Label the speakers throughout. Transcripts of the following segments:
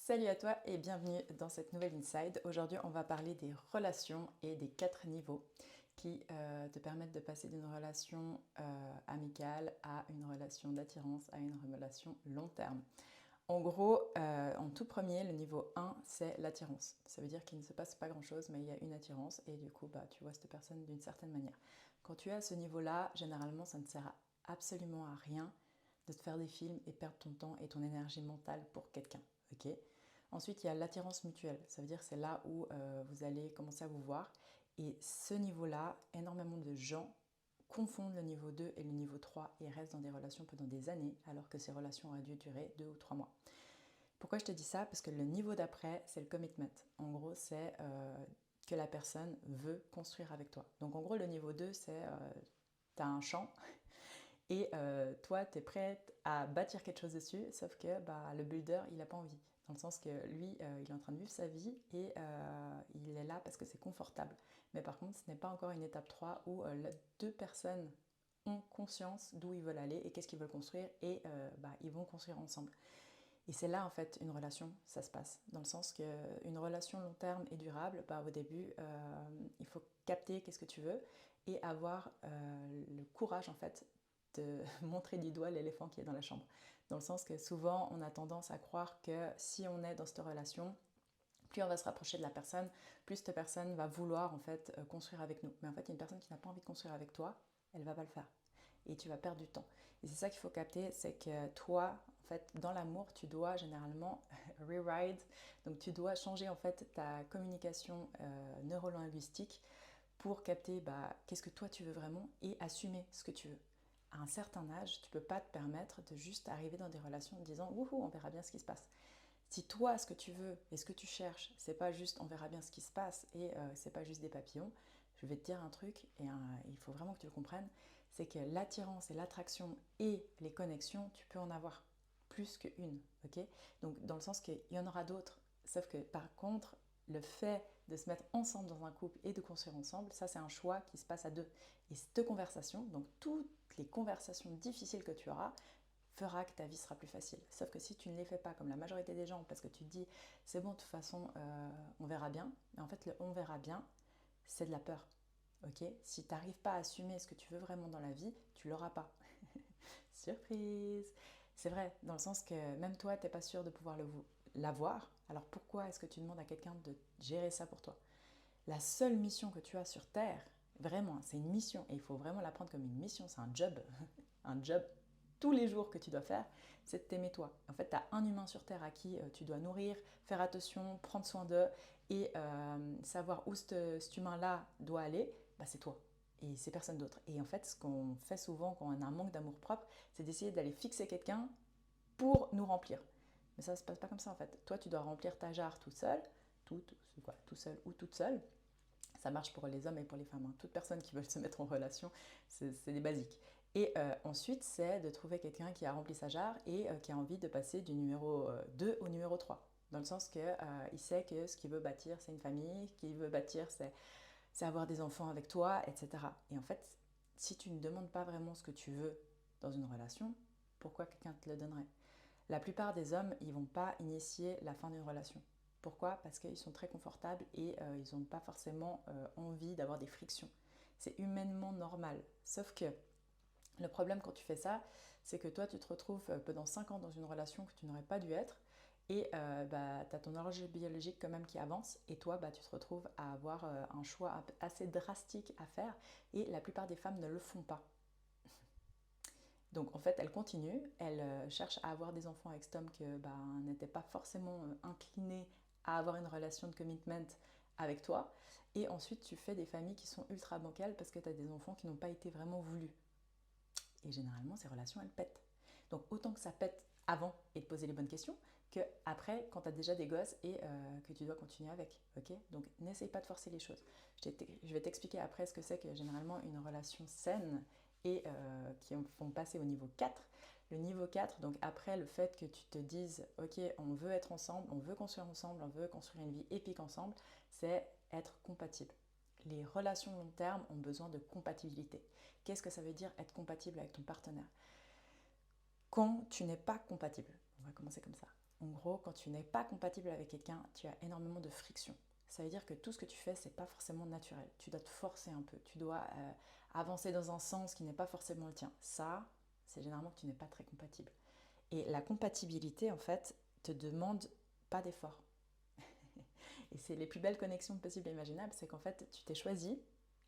Speaker 1: Salut à toi et bienvenue dans cette nouvelle Inside. Aujourd'hui, on va parler des relations et des 4 niveaux qui te permettent de passer d'une relation amicale à une relation d'attirance, à une relation long terme. En gros, en tout premier, le niveau 1, c'est l'attirance. Ça veut dire qu'il ne se passe pas grand-chose, mais il y a une attirance et du coup, tu vois cette personne d'une certaine manière. Quand tu es à ce niveau-là, généralement, ça ne sert absolument à rien de te faire des films et perdre ton temps et ton énergie mentale pour quelqu'un. Ok. Ensuite, il y a l'attirance mutuelle. Ça veut dire que c'est là où vous allez commencer à vous voir. Et ce niveau-là, énormément de gens confondent le niveau 2 et le niveau 3 et restent dans des relations pendant des années alors que ces relations auraient dû durer 2 ou 3 mois. Pourquoi je te dis ça? Parce que le niveau d'après, c'est le commitment. En gros, c'est que la personne veut construire avec toi. Donc en gros, le niveau 2, c'est tu as un champ et toi, tu es prête à bâtir quelque chose dessus, sauf que le builder, il n'a pas envie. Dans le sens que lui, il est en train de vivre sa vie et il est là parce que c'est confortable. Mais par contre, ce n'est pas encore une étape 3 où les deux personnes ont conscience d'où ils veulent aller et qu'est-ce qu'ils veulent construire et ils vont construire ensemble. Et c'est là en fait une relation, ça se passe. Dans le sens qu'une relation long terme et durable, au début, il faut capter qu'est-ce que tu veux et avoir le courage en fait de montrer du doigt l'éléphant qui est dans la chambre. Dans le sens que souvent on a tendance à croire que si on est dans cette relation, plus on va se rapprocher de la personne, plus cette personne va vouloir en fait construire avec nous. Mais en fait, une personne qui n'a pas envie de construire avec toi, elle va pas le faire. Et tu vas perdre du temps. Et c'est ça qu'il faut capter, c'est que toi, en fait, dans l'amour, tu dois généralement rewrite, donc tu dois changer en fait ta communication neurolinguistique pour capter qu'est-ce que toi tu veux vraiment et assumer ce que tu veux. À un certain âge, tu ne peux pas te permettre de juste arriver dans des relations en disant wouhou, on verra bien ce qui se passe. Si toi, ce que tu veux et ce que tu cherches, c'est pas juste on verra bien ce qui se passe et c'est pas juste des papillons, je vais te dire un truc et il faut vraiment que tu le comprennes, c'est que l'attirance et l'attraction et les connexions, tu peux en avoir plus qu'une, ok? Donc dans le sens qu'il y en aura d'autres, sauf que par contre, le fait de se mettre ensemble dans un couple et de construire ensemble, ça c'est un choix qui se passe à deux. Et cette conversation, donc toutes les conversations difficiles que tu auras, fera que ta vie sera plus facile. Sauf que si tu ne les fais pas comme la majorité des gens, parce que tu te dis c'est bon, de toute façon, on verra bien, mais en fait, le on verra bien, c'est de la peur. Ok? Si tu n'arrives pas à assumer ce que tu veux vraiment dans la vie, tu l'auras pas. Surprise! C'est vrai, dans le sens que même toi, tu n'es pas sûr de pouvoir l'avoir. Alors pourquoi est-ce que tu demandes à quelqu'un de gérer ça pour toi? La seule mission que tu as sur Terre, vraiment, c'est une mission, et il faut vraiment la prendre comme une mission, c'est un job, un job tous les jours que tu dois faire, c'est de t'aimer toi. En fait, tu as un humain sur Terre à qui tu dois nourrir, faire attention, prendre soin d'eux et savoir où cet humain-là doit aller, c'est toi. Et c'est personne d'autre. Et en fait, ce qu'on fait souvent quand on a un manque d'amour propre, c'est d'essayer d'aller fixer quelqu'un pour nous remplir. Mais ça ne se passe pas comme ça en fait. Toi, tu dois remplir ta jarre tout seul, tout seul ou toute seule. Ça marche pour les hommes et pour les femmes. Toute personne qui veut se mettre en relation, c'est des basiques. Et ensuite, c'est de trouver quelqu'un qui a rempli sa jarre et qui a envie de passer du numéro 2 au numéro 3. Dans le sens qu'il il sait que ce qu'il veut bâtir, c'est une famille, ce qu'il veut bâtir, c'est avoir des enfants avec toi, etc. Et en fait, si tu ne demandes pas vraiment ce que tu veux dans une relation, pourquoi quelqu'un te le donnerait? La plupart des hommes, ils vont pas initier la fin d'une relation. Pourquoi? Parce qu'ils sont très confortables et ils n'ont pas forcément envie d'avoir des frictions. C'est humainement normal. Sauf que le problème quand tu fais ça, c'est que toi, tu te retrouves pendant 5 ans dans une relation que tu n'aurais pas dû être et tu as ton horloge biologique quand même qui avance et toi, tu te retrouves à avoir un choix assez drastique à faire et la plupart des femmes ne le font pas. Donc en fait, elle continue, elle cherche à avoir des enfants avec cet homme que n'était pas forcément incliné à avoir une relation de commitment avec toi. Et ensuite, tu fais des familles qui sont ultra bancales parce que tu as des enfants qui n'ont pas été vraiment voulus. Et généralement, ces relations, elles pètent. Donc autant que ça pète avant et de poser les bonnes questions que après quand tu as déjà des gosses et que tu dois continuer avec. Ok? Donc n'essaye pas de forcer les choses. Je vais t'expliquer après ce que c'est que généralement une relation saine et qui font passer au niveau 4. Le niveau 4, donc après le fait que tu te dises ok, on veut être ensemble, on veut construire ensemble, on veut construire une vie épique ensemble, c'est être compatible. Les relations long terme ont besoin de compatibilité. Qu'est-ce que ça veut dire être compatible avec ton partenaire? Quand tu n'es pas compatible, on va commencer comme ça. En gros, quand tu n'es pas compatible avec quelqu'un, tu as énormément de friction. Ça veut dire que tout ce que tu fais, c'est pas forcément naturel. Tu dois te forcer un peu. Tu dois avancer dans un sens qui n'est pas forcément le tien. Ça, c'est généralement que tu n'es pas très compatible. Et la compatibilité, en fait, te demande pas d'effort. Et c'est les plus belles connexions possibles et imaginables, c'est qu'en fait, tu t'es choisi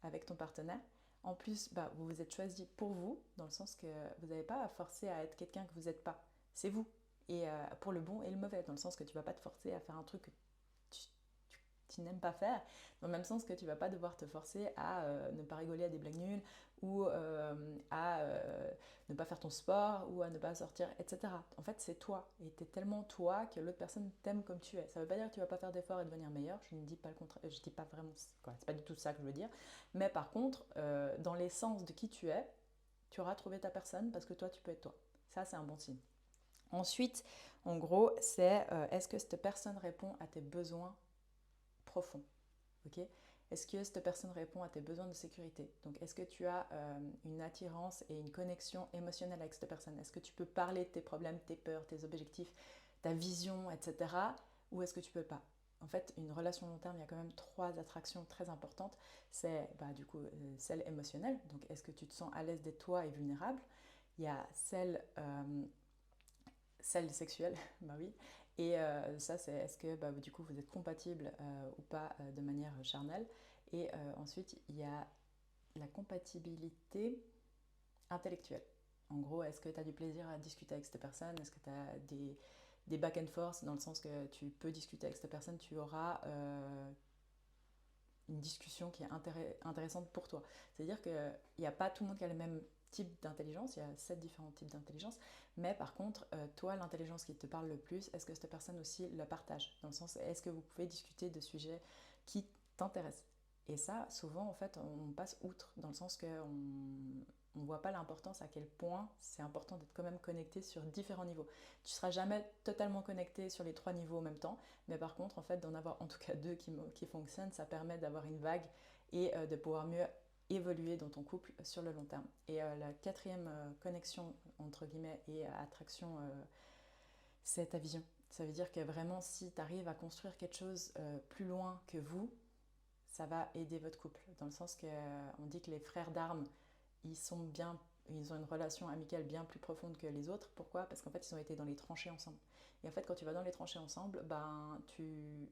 Speaker 1: avec ton partenaire. En plus, bah, vous vous êtes choisi pour vous, dans le sens que vous n'avez pas à forcer à être quelqu'un que vous n'êtes pas. C'est vous. Et pour le bon et le mauvais, dans le sens que tu ne vas pas te forcer à faire un truc que tu n'aimes pas faire, dans le même sens que tu vas pas devoir te forcer à ne pas rigoler à des blagues nulles ou à ne pas faire ton sport ou à ne pas sortir, etc. En fait, c'est toi et tu es tellement toi que l'autre personne t'aime comme tu es. Ça veut pas dire que tu vas pas faire d'efforts et devenir meilleur, je ne dis pas le contraire, je dis pas vraiment, quoi, c'est pas du tout ça que je veux dire, mais par contre, dans l'essence de qui tu es, tu auras trouvé ta personne parce que toi, tu peux être toi. Ça, c'est un bon signe. Ensuite, en gros, c'est est-ce que cette personne répond à tes besoins profond. Okay, est-ce que cette personne répond à tes besoins de sécurité? Donc, est-ce que tu as une attirance et une connexion émotionnelle avec cette personne? Est-ce que tu peux parler de tes problèmes, tes peurs, tes objectifs, ta vision, etc. Ou est-ce que tu peux pas? En fait, une relation long terme, il y a quand même trois attractions très importantes. C'est du coup celle émotionnelle. Donc, est-ce que tu te sens à l'aise d'être toi et vulnérable? Il y a celle sexuelle, bah oui. Et ça, c'est est-ce que du coup vous êtes compatible ou pas de manière charnelle. Et ensuite, il y a la compatibilité intellectuelle. En gros, est-ce que tu as du plaisir à discuter avec cette personne? Est-ce que tu as des back and forth dans le sens que tu peux discuter avec cette personne, tu auras une discussion qui est intéressante pour toi. C'est-à-dire qu'il n'y a pas tout le monde qui a le même type d'intelligence, il y a 7 différents types d'intelligence, mais par contre, toi, l'intelligence qui te parle le plus, est-ce que cette personne aussi la partage? Dans le sens, est-ce que vous pouvez discuter de sujets qui t'intéressent? Et ça, souvent, en fait, on passe outre, dans le sens qu'on ne voit pas l'importance à quel point c'est important d'être quand même connecté sur différents niveaux. Tu ne seras jamais totalement connecté sur les trois niveaux en même temps, mais par contre, en fait, d'en avoir en tout cas deux qui fonctionnent, ça permet d'avoir une vague et de pouvoir mieux évoluer dans ton couple sur le long terme. Et la quatrième connexion, entre guillemets, et attraction, c'est ta vision. Ça veut dire que vraiment, si tu arrives à construire quelque chose plus loin que vous, ça va aider votre couple. Dans le sens qu'on dit que les frères d'armes, ils ont une relation amicale bien plus profonde que les autres. Pourquoi? Parce qu'en fait, ils ont été dans les tranchées ensemble. Et en fait, quand tu vas dans les tranchées ensemble, tu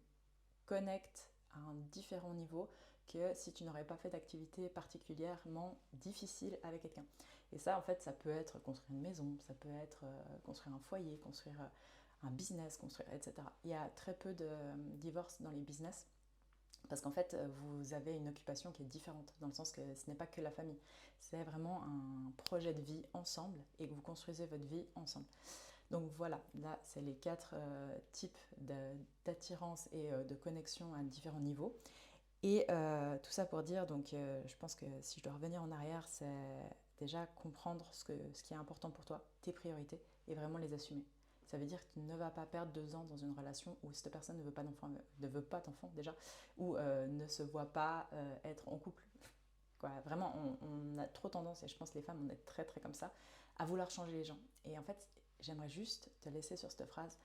Speaker 1: connectes à un différent niveau que si tu n'aurais pas fait d'activité particulièrement difficile avec quelqu'un. Et ça, en fait, ça peut être construire une maison, ça peut être construire un foyer, construire un business, construire, etc. Il y a très peu de divorces dans les business parce qu'en fait, vous avez une occupation qui est différente, dans le sens que ce n'est pas que la famille. C'est vraiment un projet de vie ensemble et que vous construisez votre vie ensemble. Donc voilà, là, c'est les quatre types d'attirance et de connexion à différents niveaux. Et tout ça pour dire, donc je pense que si je dois revenir en arrière, c'est déjà comprendre ce qui est important pour toi, tes priorités, et vraiment les assumer. Ça veut dire que tu ne vas pas perdre 2 ans dans une relation où cette personne ne veut pas d'enfant déjà, ou ne se voit pas être en couple. Quoi, vraiment, on a trop tendance, et je pense que les femmes, on est très très comme ça, à vouloir changer les gens. Et en fait, j'aimerais juste te laisser sur cette phrase.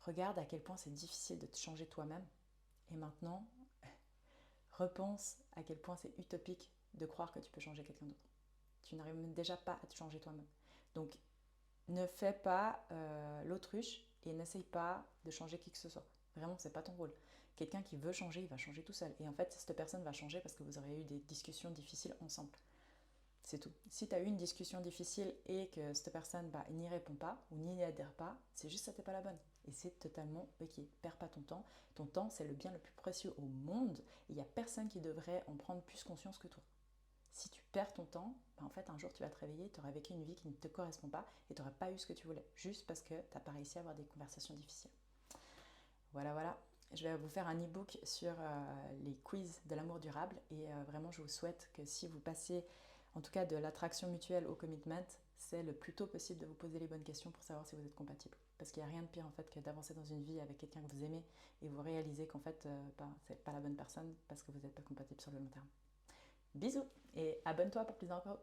Speaker 1: Regarde à quel point c'est difficile de te changer toi-même. Et maintenant, repense à quel point c'est utopique de croire que tu peux changer quelqu'un d'autre. Tu n'arrives déjà pas à te changer toi-même. Donc, ne fais pas l'autruche et n'essaye pas de changer qui que ce soit. Vraiment, c'est pas ton rôle. Quelqu'un qui veut changer, il va changer tout seul. Et en fait, cette personne va changer parce que vous aurez eu des discussions difficiles ensemble. C'est tout. Si tu as eu une discussion difficile et que cette personne n'y répond pas ou n'y adhère pas, c'est juste que ça n'était pas la bonne. Et c'est totalement ok. Perds pas ton temps. Ton temps, c'est le bien le plus précieux au monde. Et il n'y a personne qui devrait en prendre plus conscience que toi. Si tu perds ton temps, en fait, un jour tu vas te réveiller, tu auras vécu une vie qui ne te correspond pas et tu n'auras pas eu ce que tu voulais, juste parce que tu n'as pas réussi à avoir des conversations difficiles. Voilà, voilà. Je vais vous faire un e-book sur les quiz de l'amour durable et vraiment je vous souhaite que si vous passez en tout cas de l'attraction mutuelle au commitment, c'est le plus tôt possible de vous poser les bonnes questions pour savoir si vous êtes compatible. Parce qu'il n'y a rien de pire en fait que d'avancer dans une vie avec quelqu'un que vous aimez et vous réalisez qu'en fait c'est pas la bonne personne parce que vous n'êtes pas compatible sur le long terme. Bisous et abonne-toi pour plus d'infos.